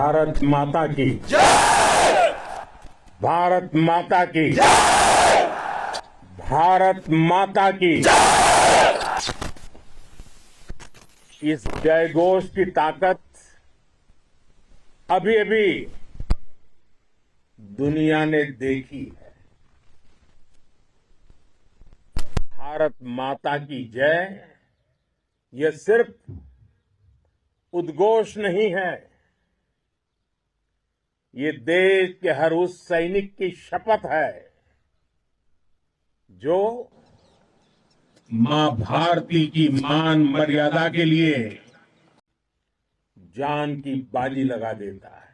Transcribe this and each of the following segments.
भारत माता की जय। भारत माता की जय। भारत माता की जय। इस जयघोष की ताकत अभी अभी दुनिया ने देखी है। भारत माता की जय यह सिर्फ उद्घोष नहीं है, ये देश के हर उस सैनिक की शपथ है जो मां भारती की मान मर्यादा के लिए जान की बाजी लगा देता है।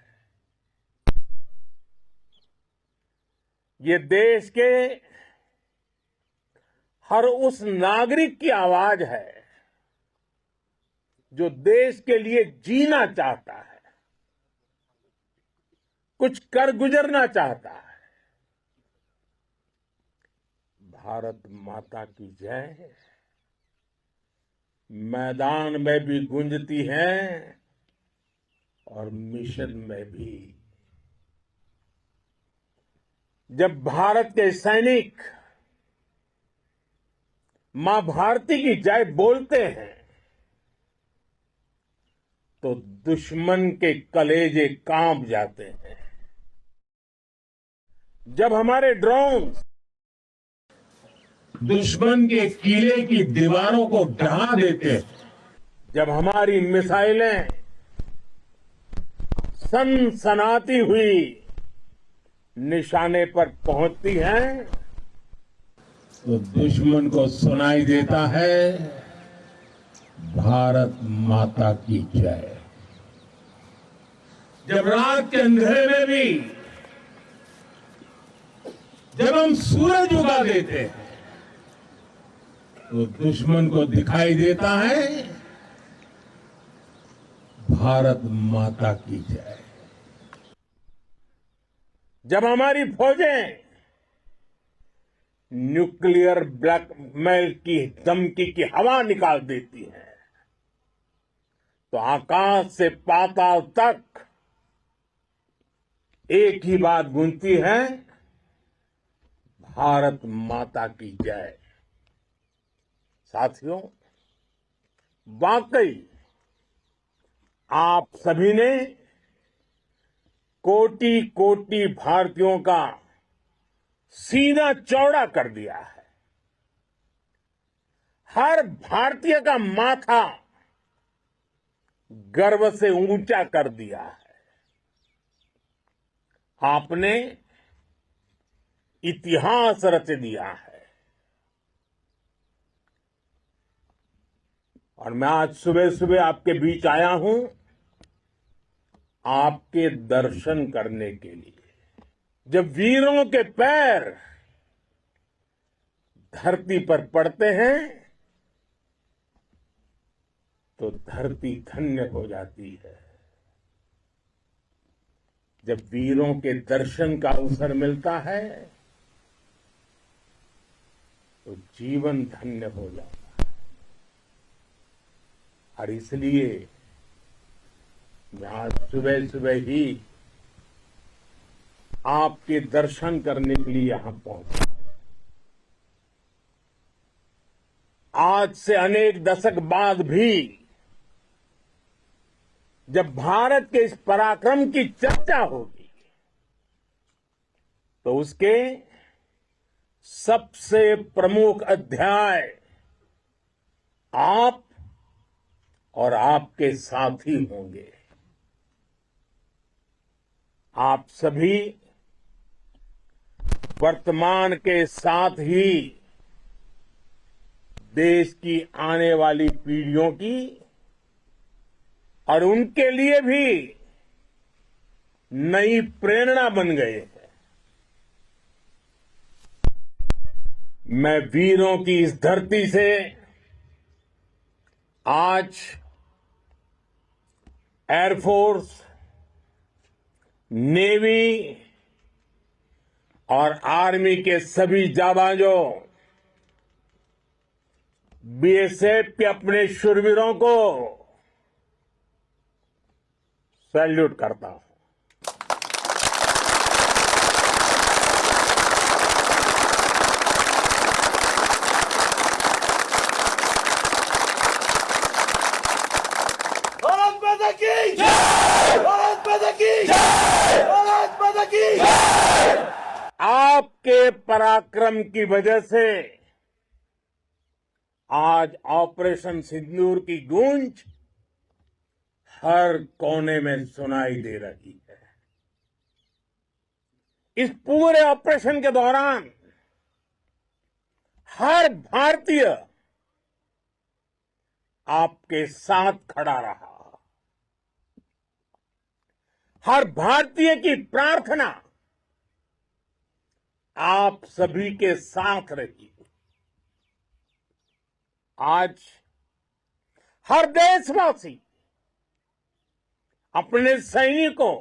ये देश के हर उस नागरिक की आवाज है जो देश के लिए जीना चाहता है, कुछ कर गुजरना चाहता है। भारत माता की जय मैदान में भी गूंजती है और मिशन में भी। जब भारत के सैनिक मां भारती की जय बोलते हैं तो दुश्मन के कलेजे कांप जाते हैं। जब हमारे ड्रोन दुश्मन के किले की दीवारों को ढहा देते हैं, जब हमारी मिसाइलें सनसनाती हुई निशाने पर पहुंचती हैं तो दुश्मन को सुनाई देता है भारत माता की जय। जब रात के अंधेरे में भी जब हम सूरज उगा देते हैं तो दुश्मन को दिखाई देता है भारत माता की जय। जब हमारी फौजें न्यूक्लियर ब्लैकमेल की धमकी की हवा निकाल देती हैं तो आकाश से पाताल तक एक ही बात गूंजती है, भारत माता की जय। साथियों, वाकई आप सभी ने कोटि कोटि भारतीयों का सीना चौड़ा कर दिया है। हर भारतीय का माथा गर्व से ऊंचा कर दिया है। आपने इतिहास रच दिया है। और मैं आज सुबह सुबह आपके बीच आया हूं आपके दर्शन करने के लिए। जब वीरों के पैर धरती पर पड़ते हैं तो धरती धन्य हो जाती है। जब वीरों के दर्शन का अवसर मिलता है तो जीवन धन्य हो जाता है। और इसलिए मैं आज सुबह सुबह ही आपके दर्शन करने के लिए यहां पहुंचा। आज से अनेक दशक बाद भी जब भारत के इस पराक्रम की चर्चा होगी तो उसके सबसे प्रमुख अध्याय आप और आपके साथी होंगे। आप सभी वर्तमान के साथ ही देश की आने वाली पीढ़ियों की और उनके लिए भी नई प्रेरणा बन गए हैं। मैं वीरों की इस धरती से आज एयरफोर्स, नेवी और आर्मी के सभी जाबाजों, बीएसएफ के अपने शूरवीरों को सैल्यूट करता हूं। भारत माता की जय! भारत माता की जय! भारत माता की जय! आपके पराक्रम की वजह से आज ऑपरेशन सिंदूर की गूंज हर कोने में सुनाई दे रही है। इस पूरे ऑपरेशन के दौरान हर भारतीय आपके साथ खड़ा रहा। हर भारतीय की प्रार्थना आप सभी के साथ रही। आज हर देशवासी अपने सैनिकों,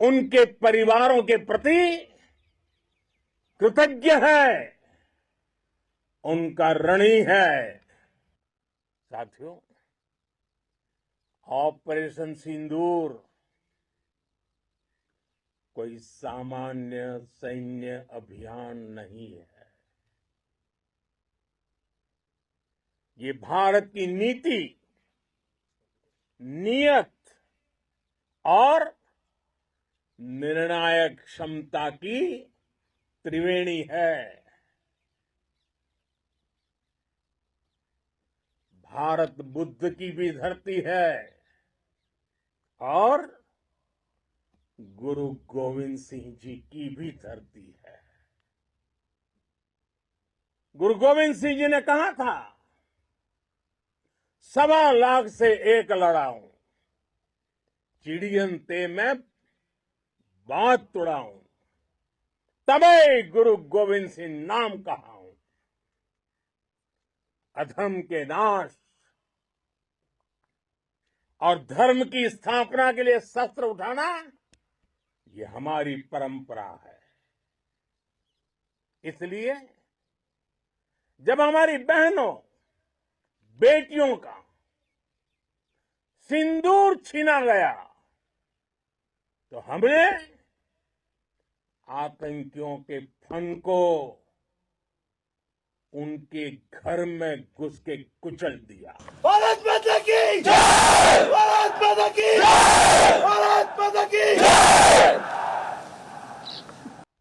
उनके परिवारों के प्रति कृतज्ञ है, उनका ऋणी है। साथियों, ऑपरेशन सिंदूर कोई सामान्य सैन्य अभियान नहीं है। ये भारत की नीति, नियत और निर्णायक क्षमता की त्रिवेणी है। भारत बुद्ध की भी धरती है और गुरु गोविंद सिंह जी की भी धरती है। गुरु गोविंद सिंह जी ने कहा था, 1.25 लाख से एक लड़ाऊं, चिड़ियन ते मैं बात तुड़ाऊं, तबे गुरु गोविंद सिंह नाम कहाऊं। अधर्म के नाश और धर्म की स्थापना के लिए शस्त्र उठाना, ये हमारी परंपरा है। इसलिए जब हमारी बहनों, बेटियों का सिंदूर छीना गया, तो हमने आतंकियों के फन को उनके घर में घुस के कुचल दिया। भारत माता की जय! भारत माता की जय! भारत माता की जय!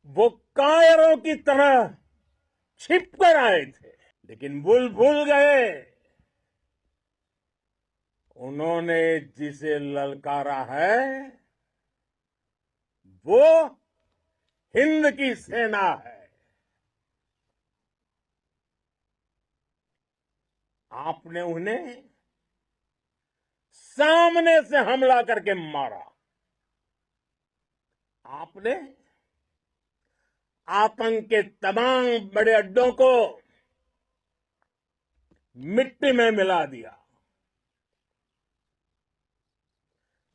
वो कायरों की तरह छिप कर आए थे, लेकिन भूल गए उन्होंने जिसे ललकारा है वो हिंद की सेना है। आपने उन्हें सामने से हमला करके मारा। आपने आतंक के तमाम बड़े अड्डों को मिट्टी में मिला दिया।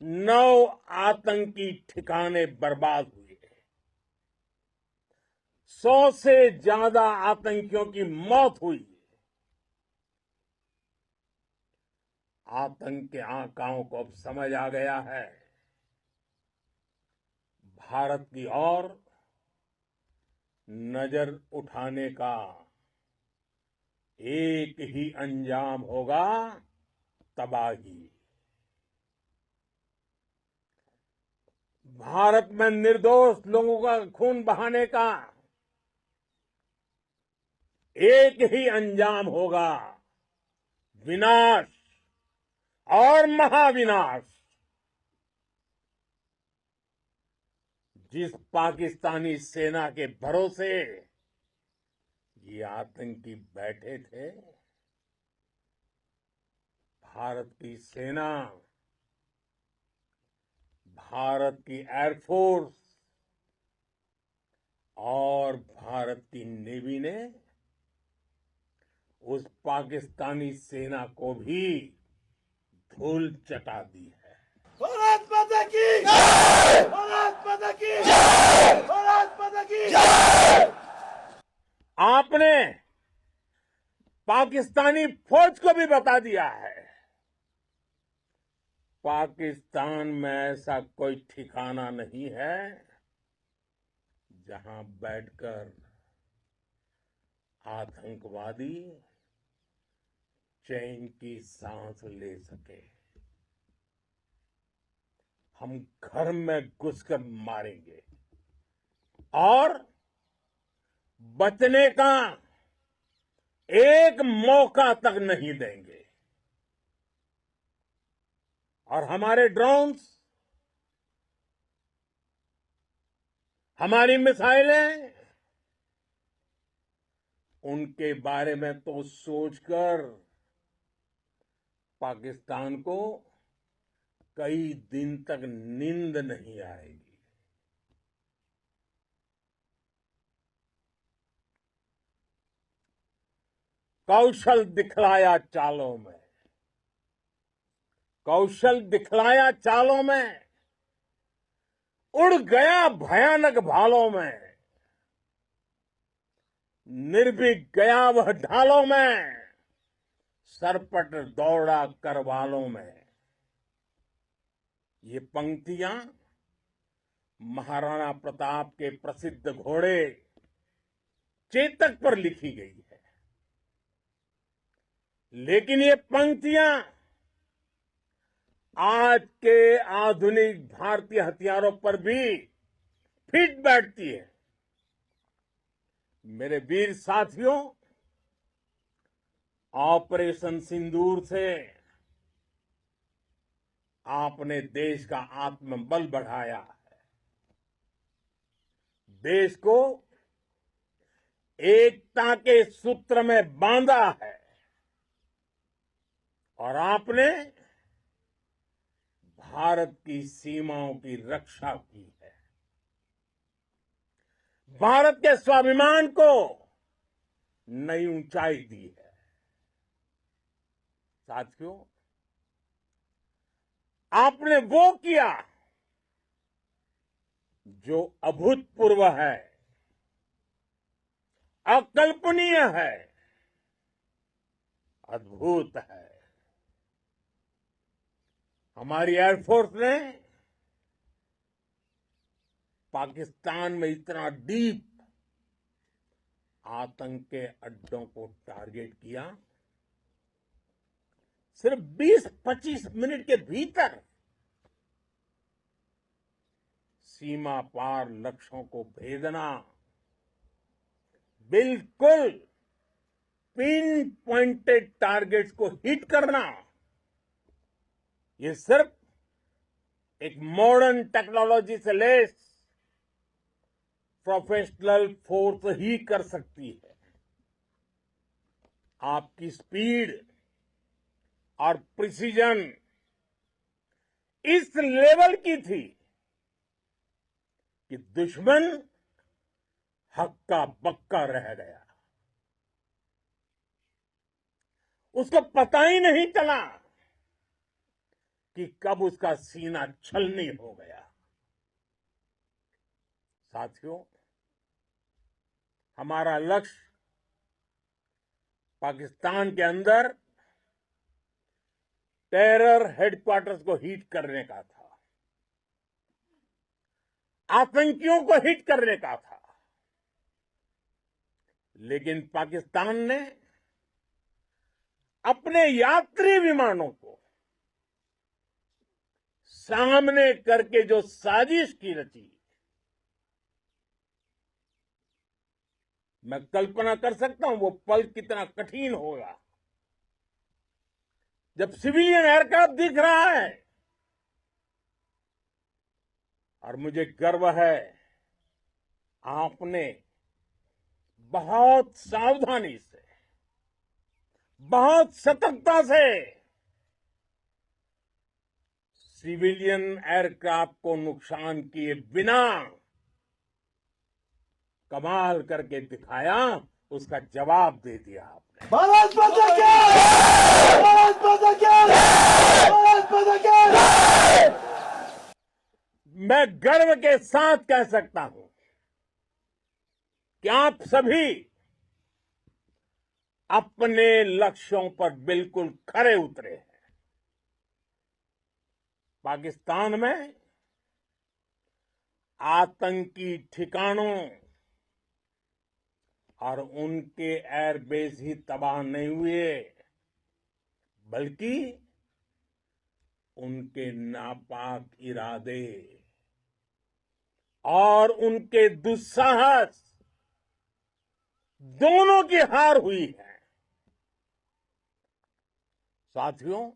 9 आतंकी ठिकाने बर्बाद हुए। 100 से ज्यादा आतंकियों की मौत हुई। आतंक के आकाओं को अब समझ आ गया है, भारत की ओर नजर उठाने का एक ही अंजाम होगा, तबाही। भारत में निर्दोष लोगों का खून बहाने का एक ही अंजाम होगा, विनाश और महाविनाश। जिस पाकिस्तानी सेना के भरोसे ये आतंकी बैठे थे, भारत की सेना, भारत की एयरफोर्स और भारत की नेवी ने उस पाकिस्तानी सेना को भी धूल चटा दी है। भारत माता की जय! भारत माता की जय! भारत माता की जय! आपने पाकिस्तानी फौज को भी बता दिया है, पाकिस्तान में ऐसा कोई ठिकाना नहीं है जहां बैठकर आतंकवादी चैन की सांस ले सके। हम घर में घुसकर मारेंगे और बचने का एक मौका तक नहीं देंगे। और हमारे ड्रोन्स, हमारी मिसाइलें, उनके बारे में तो सोचकर पाकिस्तान को कई दिन तक नींद नहीं आएगी। कौशल दिखलाया चालों में, कौशल दिखलाया चालों में, उड़ गया भयानक भालों में, निर्भीक गया वह ढालों में, सरपट दौड़ा करवालों में। ये पंक्तियां महाराणा प्रताप के प्रसिद्ध घोड़े चेतक पर लिखी गई है। लेकिन ये पंक्तियां आज के आधुनिक भारतीय हथियारों पर भी फिट बैठती है। मेरे वीर साथियों, ऑपरेशन सिंदूर से आपने देश का आत्मबल बढ़ाया है, देश को एकता के सूत्र में बांधा है और आपने भारत की सीमाओं की रक्षा की है। भारत के स्वाभिमान को नई ऊंचाई दी है। साथियों, आपने वो किया जो अभूतपूर्व है, अकल्पनीय है, अद्भुत है। हमारी एयरफोर्स ने पाकिस्तान में इतना डीप आतंक के अड्डों को टारगेट किया, सिर्फ 20-25 मिनट के भीतर सीमा पार लक्ष्यों को भेदना, बिल्कुल पिन पॉइंटेड टारगेट्स को हिट करना, ये सिर्फ एक मॉडर्न टेक्नोलॉजी से लैस प्रोफेशनल फोर्स ही कर सकती है। आपकी स्पीड और प्रिसीजन इस लेवल की थी कि दुश्मन हक्का बक्का रह गया। उसको पता ही नहीं चला कि कब उसका सीना छलनी हो गया। साथियों, हमारा लक्ष्य पाकिस्तान के अंदर टेरर हेडक्वार्टर्स को हिट करने का था, आतंकियों को हिट करने का था। लेकिन पाकिस्तान ने अपने यात्री विमानों को सामने करके जो साजिश की रची, मैं कल्पना कर सकता हूं वो पल कितना कठिन होगा जब सिविलियन एयरक्राफ्ट दिख रहा है। और मुझे गर्व है, आपने बहुत सावधानी से, बहुत सतर्कता से सिविलियन एयरक्राफ्ट को नुकसान किए बिना कमाल करके दिखाया, उसका जवाब दे दिया आपने। भारत माता की जय! भारत माता की जय! भारत माता की जय! मैं गर्व के साथ कह सकता हूं कि आप सभी अपने लक्ष्यों पर बिल्कुल खरे उतरे हैं। पाकिस्तान में आतंकी ठिकानों और उनके एयरबेस ही तबाह नहीं हुए, बल्कि उनके नापाक इरादे और उनके दुस्साहस दोनों की हार हुई है। साथियों,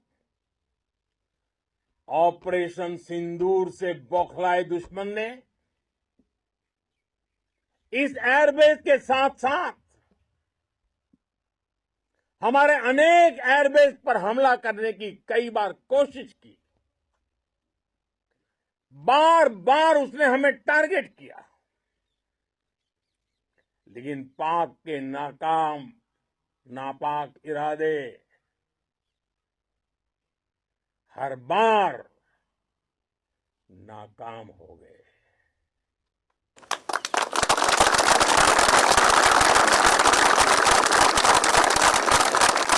ऑपरेशन सिंदूर से बौखलाए दुश्मन ने इस एयरबेस के साथ साथ हमारे अनेक एयरबेस पर हमला करने की कई बार कोशिश की। बार बार उसने हमें टारगेट किया, लेकिन पाक के नापाक इरादे हर बार नाकाम हो गए।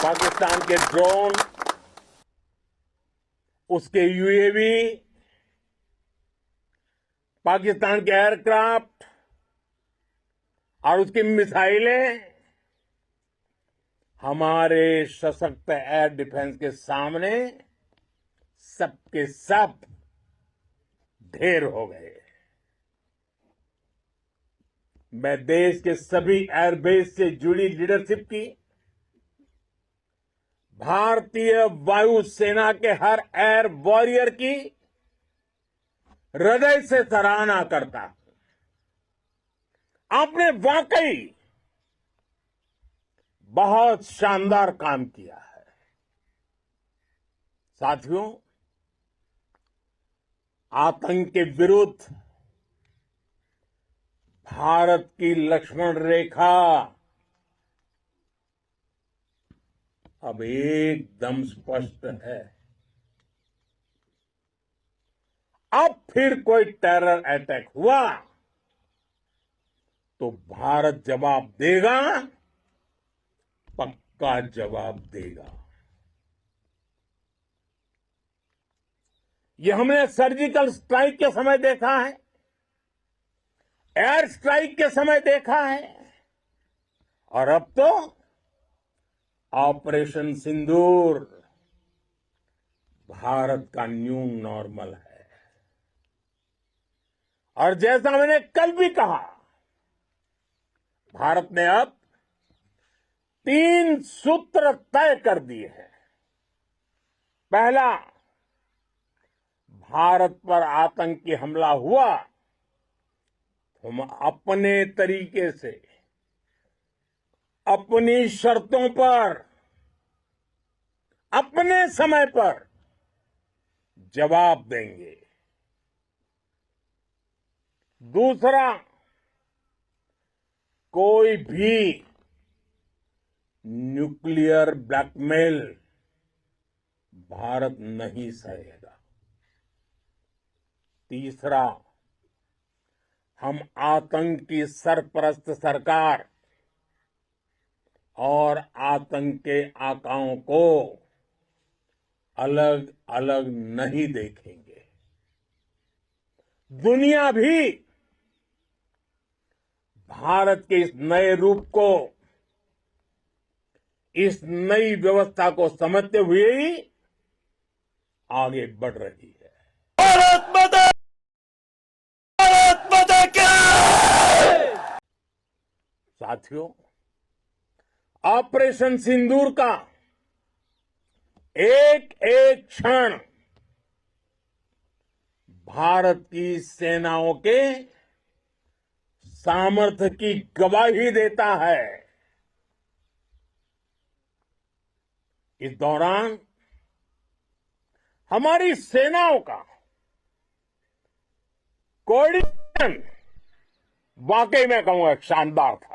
पाकिस्तान के ड्रोन, उसके यूएवी, पाकिस्तान के एयरक्राफ्ट और उसकी मिसाइलें हमारे सशक्त एयर डिफेंस के सामने सबके सब ढेर हो गए। मैं देश के सभी एयरबेस से जुड़ी लीडरशिप की, भारतीय वायुसेना के हर एयर वॉरियर की हृदय से सराहना करता हूं। आपने वाकई बहुत शानदार काम किया है। साथियों, आतंक के विरुद्ध भारत की लक्ष्मण रेखा अब एकदम स्पष्ट है। अब फिर कोई टेरर अटैक हुआ तो भारत जवाब देगा, पक्का जवाब देगा। ये हमने सर्जिकल स्ट्राइक के समय देखा है, एयर स्ट्राइक के समय देखा है, और अब तो ऑपरेशन सिंदूर भारत का न्यू नॉर्मल है। और जैसा मैंने कल भी कहा, भारत ने अब 3 सूत्र तय कर दिए हैं। पहला, भारत पर आतंकी हमला हुआ, हम अपने तरीके से, अपनी शर्तों पर, अपने समय पर जवाब देंगे। दूसरा, कोई भी न्यूक्लियर ब्लैकमेल भारत नहीं सहेगा। तीसरा, हम आतंक की सरपरस्त सरकार और आतंक के आकाओं को अलग अलग नहीं देखेंगे। दुनिया भी भारत के इस नए रूप को, इस नई व्यवस्था को समझते हुए ही आगे बढ़ रही है। भारत माता की! साथियों, ऑपरेशन सिंदूर का एक एक क्षण भारत की सेनाओं के सामर्थ्य की गवाही देता है। इस दौरान हमारी सेनाओं का कोऑर्डिनेशन वाकई में कहूंगा शानदार था।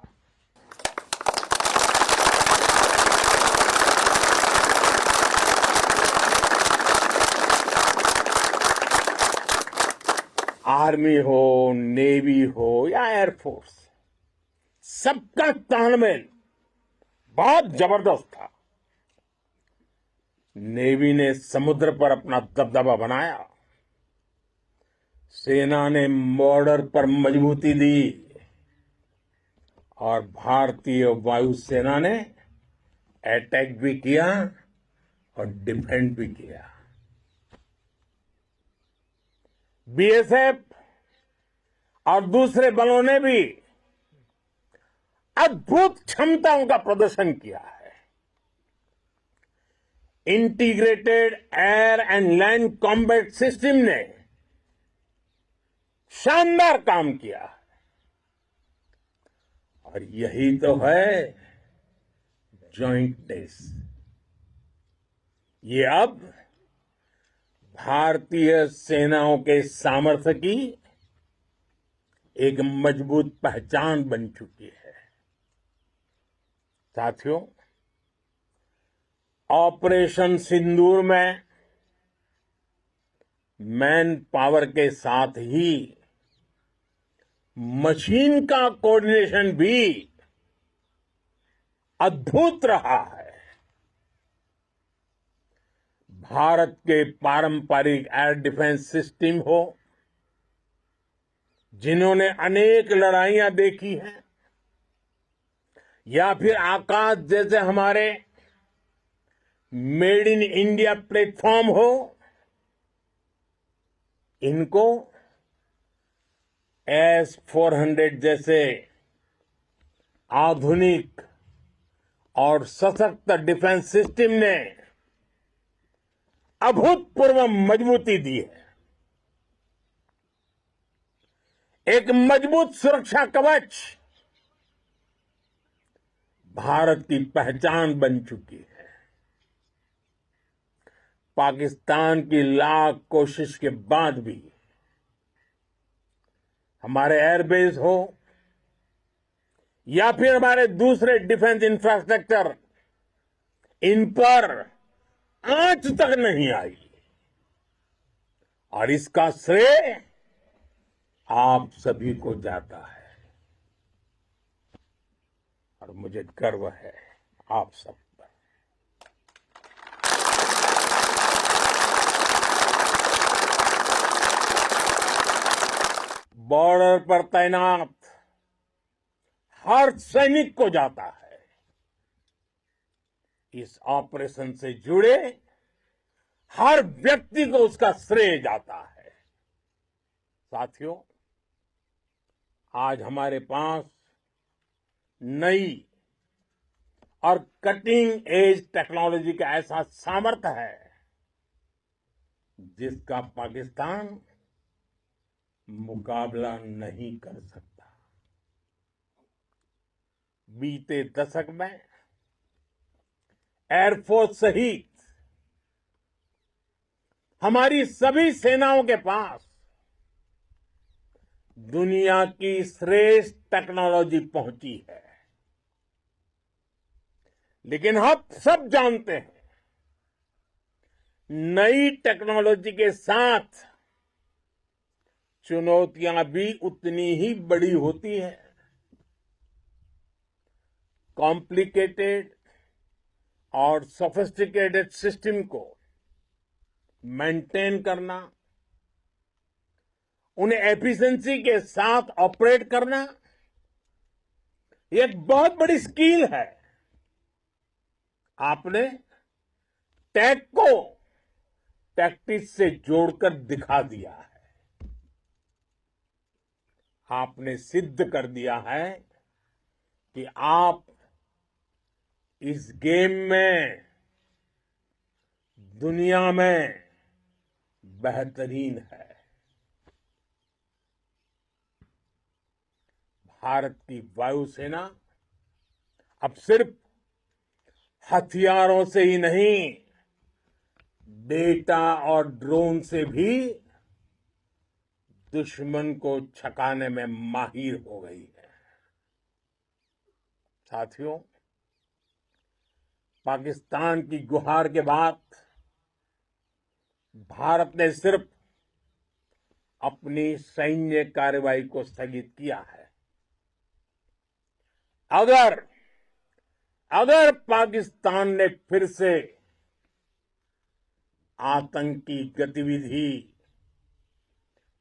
आर्मी हो, नेवी हो या एयरफोर्स, सबका तालमेल बहुत जबरदस्त था। नेवी ने समुद्र पर अपना दबदबा बनाया, सेना ने बॉर्डर पर मजबूती दी और भारतीय वायुसेना ने अटैक भी किया और डिफेंड भी किया। बीएसएफ और दूसरे बलों ने भी अद्भुत क्षमताओं का प्रदर्शन किया है। Integrated air and land combat system ने शानदार काम किया है। और यही तो है जॉइंटनेस। ये अब भारतीय सेनाओं के सामर्थ्य की एक मजबूत पहचान बन चुकी है। साथियों, ऑपरेशन सिंदूर में मैन पावर के साथ ही मशीन का कोऑर्डिनेशन भी अद्भुत रहा है। भारत के पारंपरिक एयर डिफेंस सिस्टम हो, जिन्होंने अनेक लड़ाइयां देखी हैं, या फिर आकाश जैसे हमारे मेड इन इंडिया प्लेटफॉर्म हो, इनको S-400 जैसे आधुनिक और सशक्त डिफेंस सिस्टम ने अभूतपूर्व मजबूती दी है। एक मजबूत सुरक्षा कवच भारत की पहचान बन चुकी है। पाकिस्तान की लाख कोशिश के बाद भी हमारे एयरबेस हो या फिर हमारे दूसरे डिफेंस इंफ्रास्ट्रक्चर, इन पर आंच तक नहीं आई। और इसका श्रेय आप सभी को जाता है और मुझे गर्व है आप सब पर। बॉर्डर पर तैनात हर सैनिक को जाता है। इस ऑपरेशन से जुड़े हर व्यक्ति को उसका श्रेय जाता है। साथियों, आज हमारे पास नई और कटिंग एज टेक्नोलॉजी का ऐसा सामर्थ्य है जिसका पाकिस्तान मुकाबला नहीं कर सकता। बीते दशक में एयरफोर्स सहित हमारी सभी सेनाओं के पास दुनिया की श्रेष्ठ टेक्नोलॉजी पहुंची है। लेकिन हम सब जानते हैं, नई टेक्नोलॉजी के साथ चुनौतियां भी उतनी ही बड़ी होती है। कॉम्प्लिकेटेड और सोफिस्टिकेटेड सिस्टम को मेंटेन करना, उन्हें एफिशिएंसी के साथ ऑपरेट करना, ये एक बहुत बड़ी स्किल है। आपने टेक को टैक्टिक्स से जोड़कर दिखा दिया है। आपने सिद्ध कर दिया है कि आप इस गेम में दुनिया में बेहतरीन है। भारत की वायुसेना अब सिर्फ हथियारों से ही नहीं, डेटा और ड्रोन से भी दुश्मन को छकाने में माहिर हो गई है। साथियों, पाकिस्तान की गुहार के बाद भारत ने सिर्फ अपनी सैन्य कार्रवाई को स्थगित किया है। अगर पाकिस्तान ने फिर से आतंकी गतिविधि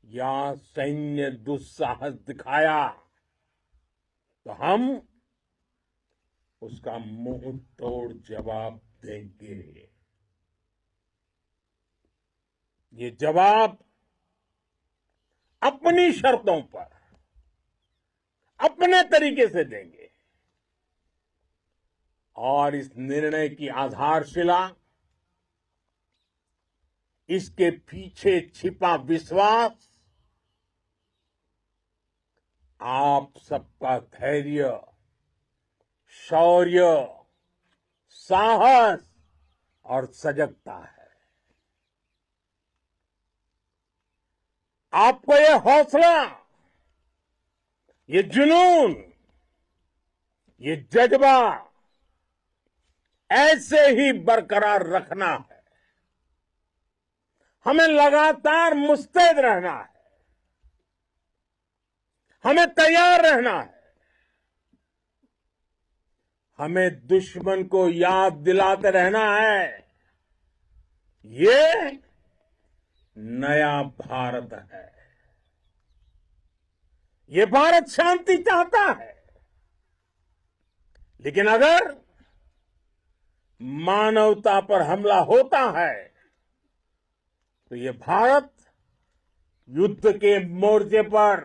या सैन्य दुस्साहस दिखाया तो हम उसका मुंह तोड़ जवाब देंगे। ये जवाब अपनी शर्तों पर अपने तरीके से देंगे और इस निर्णय की आधारशिला इसके पीछे छिपा विश्वास आप सबका धैर्य, शौर्य, साहस और सजगता है। आपको ये हौसला, ये जुनून, ये जज्बा ऐसे ही बरकरार रखना है। हमें लगातार मुस्तैद रहना है, हमें तैयार रहना है। हमें दुश्मन को याद दिलाते रहना है, ये नया भारत है। ये भारत शांति चाहता है, लेकिन अगर मानवता पर हमला होता है तो ये भारत युद्ध के मोर्चे पर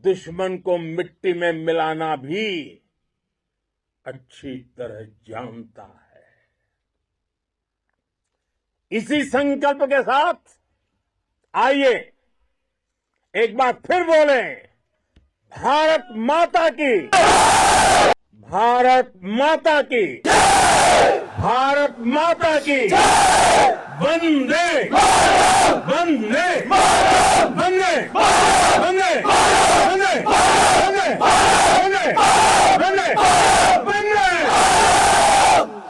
दुश्मन को मिट्टी में मिलाना भी अच्छी तरह जानता है। इसी संकल्प के साथ आइए एक बार फिर बोलें, भारत माता की, भारत माता की, भारत माता की, वंदे वंदे।